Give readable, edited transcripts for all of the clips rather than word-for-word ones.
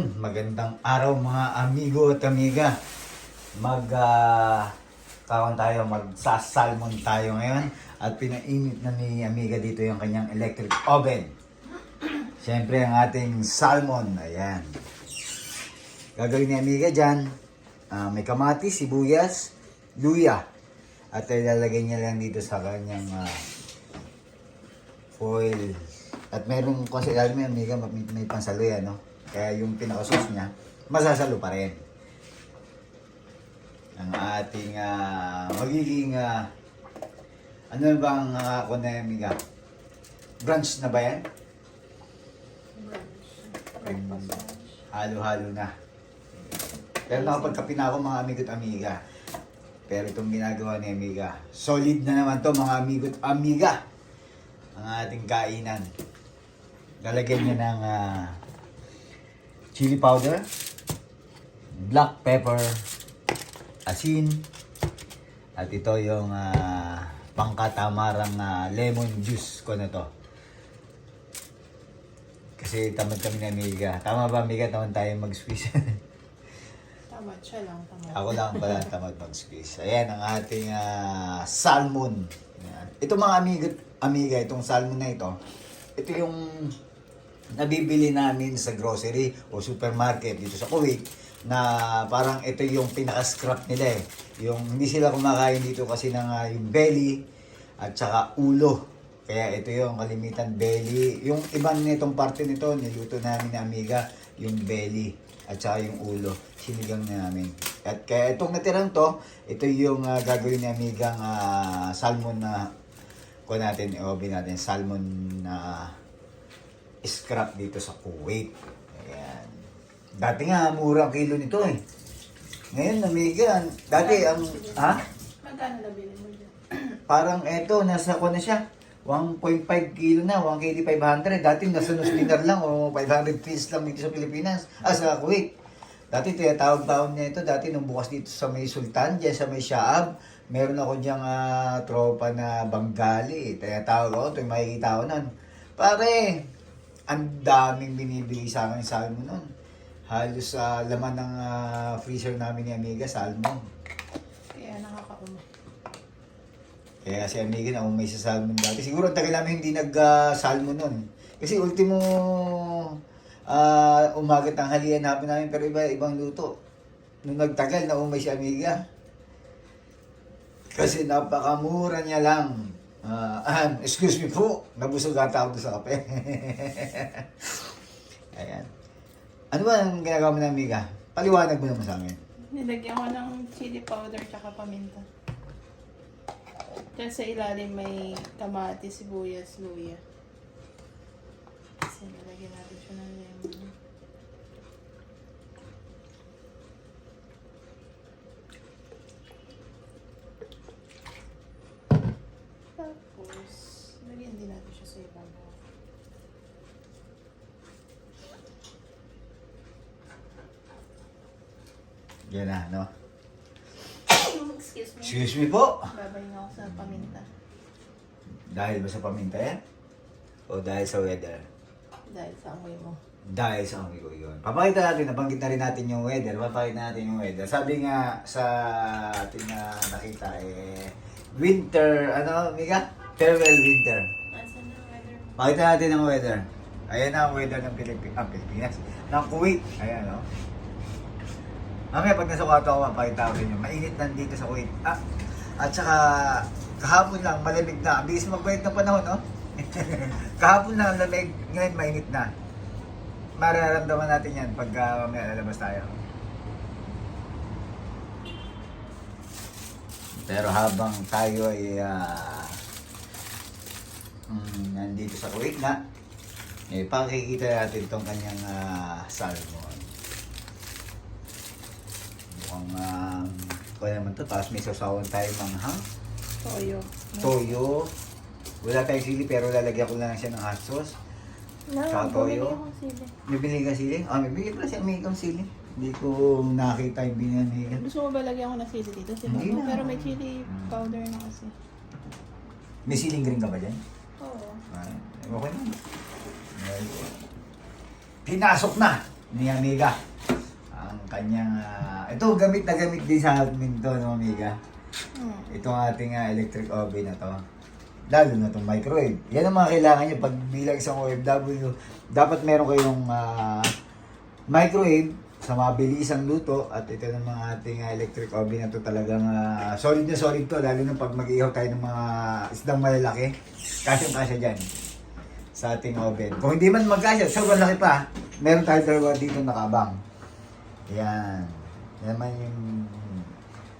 Ayun, magandang araw mga amigo at amiga. Kawan tayo, magsasalmon tayo ngayon. At pinainit na ni amiga dito yung kanyang electric oven. Siyempre ang ating salmon, ayan. Gagawin ni amiga dyan, may kamatis, sibuyas, luya. At ilalagay niya lang dito sa kanyang foil. At meron kasi alam mo amiga, may pansaluya, no? Kaya yung pinaka-sauce niya, masasalo pa rin. Ang ating magiging, ano bang ako na amiga? Brunch na ba yan? Halo-halo na. Pero nakapagkape na ako mga amigo at amiga. Pero itong ginagawa ni amiga, solid na naman to mga amigo at amiga. Ang ating kainan. Lalagyan niya ng chili powder, black pepper, asin, at ito yung pangkatamarang lemon juice ko na to. Kasi tamad kami ni amiga. Tama ba amiga? Tamad tayo mag-squeeze. Tamad siya lang, tamad. Ako lang pala tamad mag-squeeze. Ayan ang ating salmon. Ayan. Ito mga amiga, itong salmon na ito, ito yung nabibili namin sa grocery o supermarket dito sa Kuwait na parang ito yung pinaka-scrap nila eh. Yung hindi sila kumakain dito kasi ng yung belly at saka ulo. Kaya ito yung kalimitan belly. Yung ibang nitong parte nito, niluto namin ni amiga, yung belly at saka yung ulo. Sinigang na namin. At kaya itong natirang to, ito yung gagawin ni amigang salmon na natin, i-oven natin, salmon na scrap dito sa Kuwait. Ayan. Dati nga, mura kilo nito eh. Ngayon, amiga, dati ang, Magkano nabili mo dyan? parang eto, nasa ko na siya. 1.5 kilo na, 1 kg 500. Dati nasa dinar lang o 500 pesos lang dito sa Pilipinas. Sa Kuwait. Dati tinatawag-tawag niya ito. Dati nung bukas dito sa may Sultan, dyan sa may Shaab, meron ako diyang tropa na Bengali. Tinatawag ako, ito yung makikita ko nun. Pare, ang daming binibigay sa akin salmon nun. Halos laman ng freezer namin ni amiga, salmon. Kaya nakakauma. Kaya si amiga na umay sa salmon dati. Siguro ang tagal namin hindi nag-salmon nun. Kasi ultimo umaga tanghalian hapon namin pero ibang luto. Nung nagtagal na umay si amiga. Kasi napakamura niya lang. Excuse me po, nabusog ata ako doon sa kape. Ayan. Ano ba ang ginagawa mo na amiga? Paliwanag mo naman sa amin. Nilagyan ko ng chili powder tsaka paminta. Diyan sa ilalim may kamatis, sibuyas, luya. Kasi nilagyan natin siya ng lemon. Tapos, lagyan din natin siya sa ibabaw. Yan na, no? Excuse me. Excuse me po. Babayin ako sa paminta. Dahil ba sa paminta yan? O dahil sa weather? Dahil sa amoy mo. Dahil sa amoy ko yun. Papakita natin, nabanggit na rin natin yung weather. Papakita natin yung weather. Sabi nga sa ating nakita winter, amiga? Farewell winter. Asan na weather? Pakita natin ang weather. Ayan na ang weather ng Pilipinas. Ng Kuwait. Ayan, no? Mamaya pag nasukato ako, mapakita ko rin yun. Mainit na dito sa Kuwait. At saka, kahapon lang, malamig na. Ang bilis magbalik ng panahon, no? Kahapon lang ang lamig, ngayon mainit na. Mararamdaman natin yan pag mamaya lalabas tayo. Pero habang tayo ay nandito sa Kuwait na, pakikita natin itong kanyang salmon. Mukhang, kaya naman ito, tapos may sasawan tayo manghang. Toyo. Toyo. Wala tayong sili pero lalagyan ko lang siya ng hot sauce. Tsaka toyo. May binili ka sili? May binili pala siya may sili. Hindi ko nakita yung binili. Gusto mo ba lagyan ko ng sili dito? Hindi na. Pero may chili powder na kasi. May siling green ka ba dyan? Oo. Okay na. Pinasok na ni Amiga. Ang kanyang, ito gamit na gamit din sa amin to, no, Amiga. Itong ating electric oven na to. Lalo na itong microwave. Yan ang mga kailangan nyo pag bilang isang OFW. Dapat meron kayong microwave sa mabilisang luto. At ito ng mga ating electric oven na to talagang solid na solid to. Lalo na pag mag-ihaw tayo ng mga isdang malalaki. Kasyang-kasya dyan sa ating oven. Kung hindi man magkasya, sobrang laki pa. Meron tayo dalawa dito nakabang. Yan. Yan man yung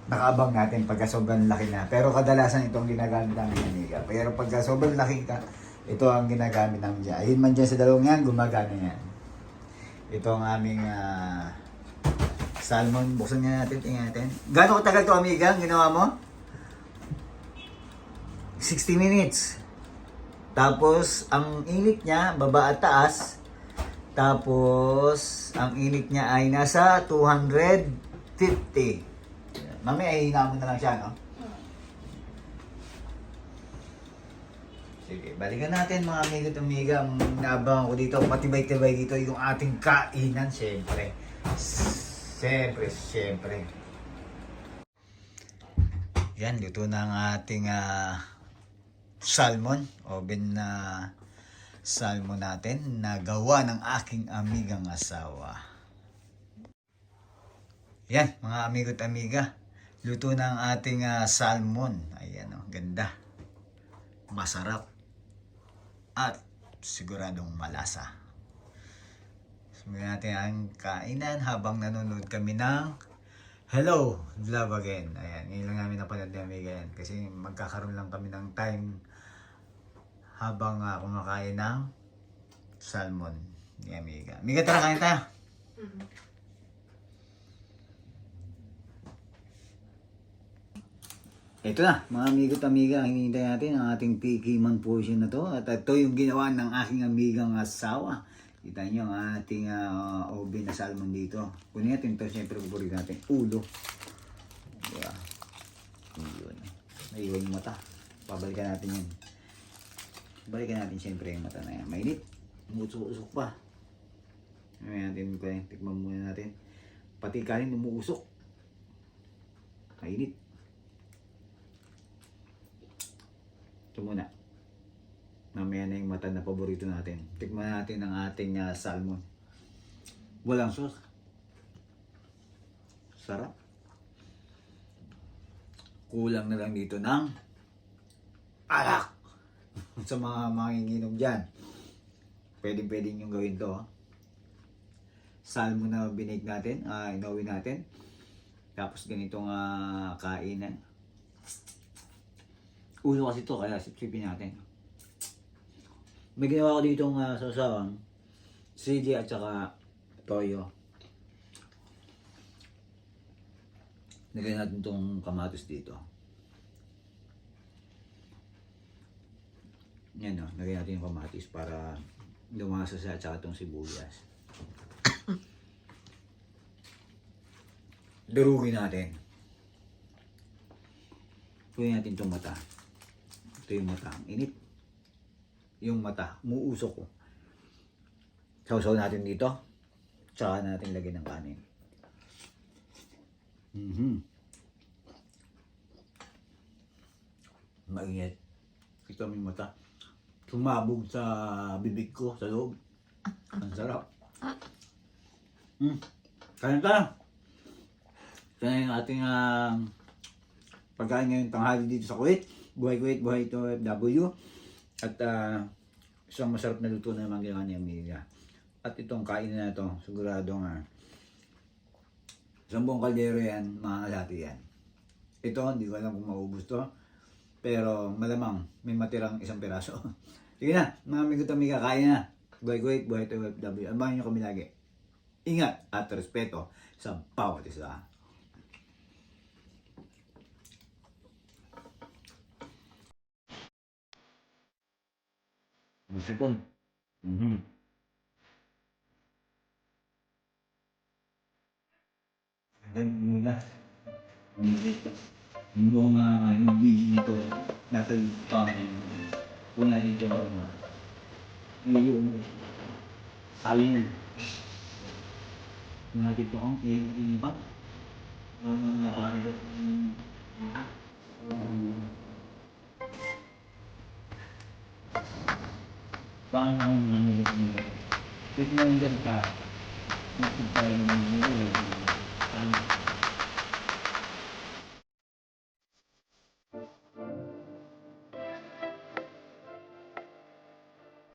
nakaabang natin pagka sobrang laki na. Pero kadalasan ito ang ginagamit namin ng Amiga. Pero pagka sobrang laki ka, ito ang ginagamit namin dyan. Ayun man dyan sa dalawang yan, gumagana yan. Ito ang aming salmon. Buksan nga natin, tingnan natin. Gano'ng katagal to, Amiga, ang ginawa mo? 60 minutes. Tapos, ang init niya, baba at taas. Tapos, ang init niya ay nasa 250. Mamaya, hihinga mo na lang siya, no? Sige, balikan natin mga amigo at amiga. Ang naabangan ko dito, patibay-tibay dito yung ating kainan, syempre. Syempre. Yan, luto na ang ating salmon. Oven na salmon natin na gawa ng aking amigang asawa. Yan, mga amigo at amiga. Luto na ang ating salmon. Ayan, oh, ganda. Masarap. At siguradong malasa. Sumayin natin ang kainan habang nanonood kami ng Hello, Love Again. Ayan, ngayon lang namin napanood ni amiga yan. Kasi magkakaroon lang kami ng time habang kumakain ng salmon ni amiga. Amiga, tara, kain tayo. Ito na, mga amigo at amiga, hinihintay natin ang ating pikiman portion na to. At ito yung ginawa ng aking amigang asawa. Kita nyo ang ating oven na salmon dito. Kunin natin ito, siyempre paborito natin, ulo. Diba? Yun. Naiwan yung mata. Pabalikan natin yun. Balikan natin siyempre yung mata na yan. Mainit. Umuusok-usok pa. Ngayon natin, tikman muna natin. Pati kanin umuusok. Mainit. Ito muna. Mamaya na yung mata na paborito natin. Tikman natin ang ating salmon. Walang sauce. Sarap. Kulang na lang dito ng alak. Sa mga manginginom dyan. Pwede nyo gawin to. Salmon na binake natin. Inawin natin. Tapos ganitong kainan. Ulo kasi ito, kaya sipsipin natin. May ginawa ko ditong sasawang sili at saka toyo. Nagyan natin itong kamatis dito. Yan o, nagyan natin yung kamatis para lumasa siya at saka itong sibuyas. Durugin natin. Kunin natin itong mata. Ito yung mata, ang init. Yung mata, umuusok ko. Sausaw natin dito. Tsaka natin lagyan ng kanin. Mainit. Ito yung mata. Sumabog sa bibig ko, sa loob. Ang sarap. Kain tayo. Ito na yung ating pagkain ngayong tanghali dito sa Kuwait. Buhay Kuwait, buhay ito OFW. At isang masarap na luto na naman ginawa ni amiga. At itong kain na ito, siguradong 10 kaldero yan, mga kalahati yan. Ito, hindi ko alam kung maubos to. Pero malamang may matirang isang piraso. Sige na, mga amigo at amiga, kain na. Buhay Kuwait, buhay ito OFW. Abangan nyo kami lagi. Ingat at respeto sa bawat isa. Second. Then muna. Yung yung video nito, nasa una dito yung salin. Nakita kong iba. Paano ang tignan ka? Ito tayo ng